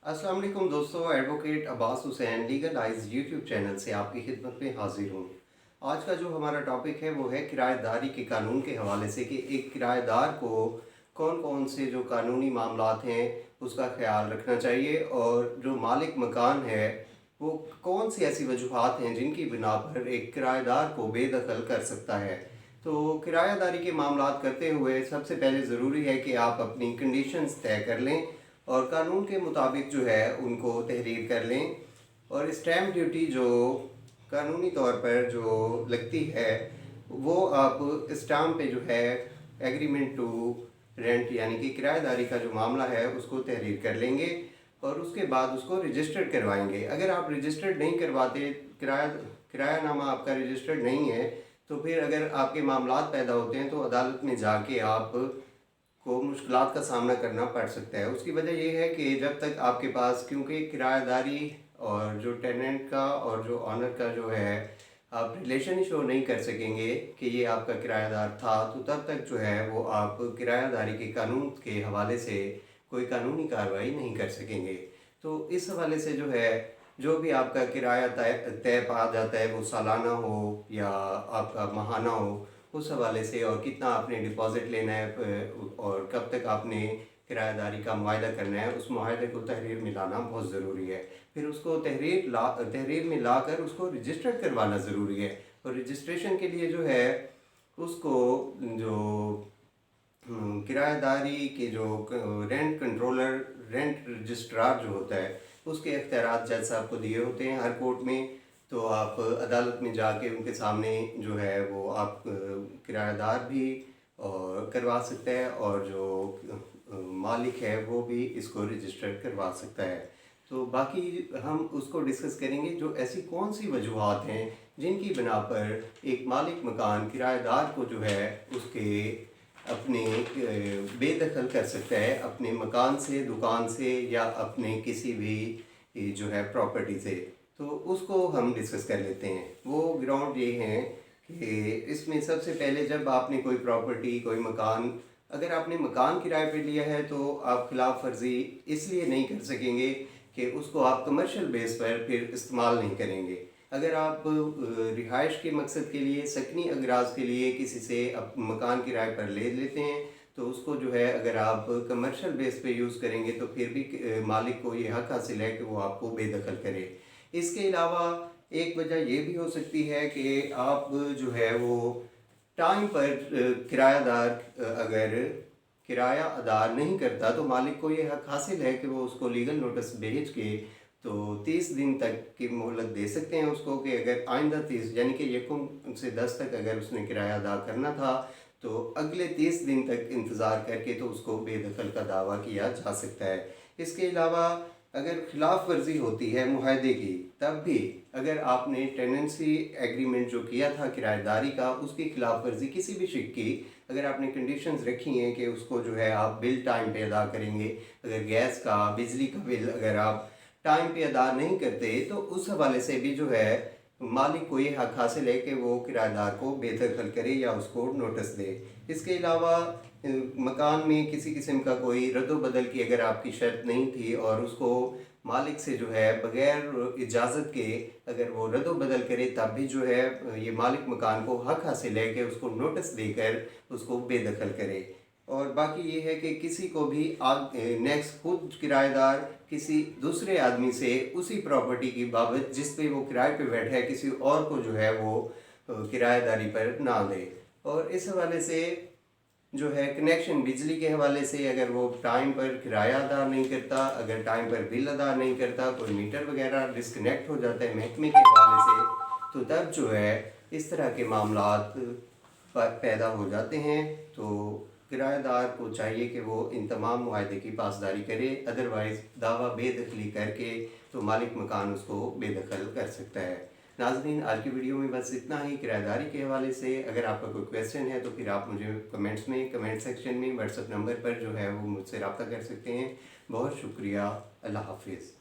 अस्सलाम वालेकुम दोस्तों, advocate Abbas Hussain legal eyes YouTube channel से आपकी खिदमत में हाजिर हूँ। आज का जो हमारा टॉपिक है वो है किराएदारी के कानून के हवाले से कि एक किराएदार को कौन कौन से जो कानूनी मामलात हैं उसका ख्याल रखना चाहिए, और जो मालिक मकान है वो कौन सी ऐसी वजूहात हैं जिनकी बिना पर एक किराएदार को बेदखल कर सकता है। तो किराएदारी के मामलात करते हुए सबसे पहले ज़रूरी है कि आप अपनी कंडीशंस तय कर लें और कानून के मुताबिक जो है उनको तहरीर कर लें। और स्टैम्प ड्यूटी जो कानूनी तौर पर जो लगती है वो आप स्टाम्प पे जो है एग्रीमेंट टू रेंट यानी कि किराएदारी का जो मामला है उसको तहरीर कर लेंगे और उसके बाद उसको रजिस्टर्ड करवाएंगे। अगर आप रजिस्टर्ड नहीं करवाते, किरायानामा आपका रजिस्टर्ड नहीं है, तो फिर अगर आपके मामलात पैदा होते हैं तो अदालत में जाके आप को मुश्किलात का सामना करना पड़ सकता है। उसकी वजह यह है कि जब तक आपके पास, क्योंकि किराएदारी और जो टेनेंट का और जो ऑनर का जो है आप रिलेशन ही शो नहीं कर सकेंगे कि ये आपका किराएदार था, तो तब तक जो है वो आप किराएदारी के कानून के हवाले से कोई कानूनी कार्रवाई नहीं कर सकेंगे। तो इस हवाले से जो है जो भी आपका किराया तय तय पा जाता है, वो सालाना हो या आपका माहाना हो, उस हवाले से, और कितना आपने डिपॉज़िट लेना है और कब तक आपने किराएदारी का मुआहदा करना है, उस मुआहदे को तहरीर में लाना बहुत ज़रूरी है। फिर उसको तहरीर में लाकर उसको रजिस्टर्ड करवाना ज़रूरी है। और रजिस्ट्रेशन के लिए जो है उसको जो किराएदारी के जो रेंट कंट्रोलर, रेंट रजिस्ट्रार जो होता है, उसके इख्तियारात जज साहब को दिए होते हैं हर कोर्ट में। तो आप अदालत में जाके उनके सामने जो है वो आप किराएदार भी और करवा सकता है और जो मालिक है वो भी इसको रजिस्टर करवा सकता है। तो बाकी हम उसको डिस्कस करेंगे जो ऐसी कौन सी वजूहात हैं जिनकी बिना पर एक मालिक मकान किराएदार को जो है उसके अपने बेदखल कर सकता है, अपने मकान से, दुकान से या अपने किसी भी जो है प्रॉपर्टी से। तो उसको हम डिस्कस कर लेते हैं। वो ग्राउंड ये हैं कि इसमें सबसे पहले जब आपने कोई प्रॉपर्टी, कोई मकान, अगर आपने मकान किराए पे लिया है तो आप खिलाफ वर्जी इसलिए नहीं कर सकेंगे कि उसको आप कमर्शियल बेस पर फिर इस्तेमाल नहीं करेंगे। अगर आप रिहाइश के मकसद के लिए, सकनी अगराज के लिए किसी से मकान किराए पर ले लेते हैं तो उसको जो है अगर आप कमर्शियल बेस पे यूज़ करेंगे तो फिर भी मालिक को ये हक हासिल है कि वो आपको बेदखल करे। इसके अलावा एक वजह ये भी हो सकती है कि आप जो है वो टाइम पर किरायादार अगर किराया अदा नहीं करता तो मालिक को ये हक हासिल है कि वो उसको लीगल नोटिस भेज के तो 30 दिन तक की मोहलत दे सकते हैं उसको कि अगर आइंदा 30 यानी कि यकम से 10 तक अगर उसने किराया अदा करना था तो अगले 30 दिन तक इंतज़ार करके तो उसको बेदखल का दावा किया जा सकता है। इसके अलावा अगर खिलाफ वर्जी होती है मुआहदे की, तब भी अगर आपने टेनेंसी एग्रीमेंट जो किया था किराएदारी का, उसकी खिलाफ वर्जी किसी भी शिक की, अगर आपने कंडीशंस रखी हैं कि उसको जो है आप बिल टाइम पे अदा करेंगे, अगर गैस का, बिजली का बिल अगर आप टाइम पे अदा नहीं करते, तो उस हवाले से भी जो है मालिक को ये हक हासिल है कि वो किराएदार को बेदखल करे या उसको नोटिस दे। इसके अलावा मकान में किसी किस्म का कोई रद्द-ओ-बदल की अगर आपकी शर्त नहीं थी और उसको मालिक से जो है बग़ैर इजाज़त के अगर वो रद्द-ओ-बदल करे, तब भी जो है ये मालिक मकान को हक हासिल है कि उसको नोटिस देकर उसको बेदखल करे। और बाकी ये है कि किसी को भी नेक्स्ट खुद किराएदार किसी दूसरे आदमी से उसी प्रॉपर्टी की बाबत जिस पे वो किराए पे बैठा है किसी और को जो है वो किराएदारी पर ना दे। और इस हवाले से जो है कनेक्शन बिजली के हवाले से अगर वो टाइम पर किराया अदा नहीं करता, अगर टाइम पर बिल अदा नहीं करता, कोई मीटर वगैरह डिस्कनेक्ट हो जाता है महकमे के हवाले से, तो तब जो है इस तरह के मामलात पैदा हो जाते हैं। तो किराएदार को चाहिए कि वो इन तमाम मुआहदे की पासदारी करे, अदरवाइज़ दावा बेदखली करके तो मालिक मकान उसको बेदखल कर सकता है। नाज़रीन, आज की वीडियो में बस इतना ही किराएदारी के हवाले से। अगर आपका कोई क्वेश्चन है तो फिर आप मुझे कमेंट सेक्शन में व्हाट्सएप नंबर पर जो है वो मुझसे रब्ता कर सकते हैं। बहुत शुक्रिया। अल्लाह हाफिज़।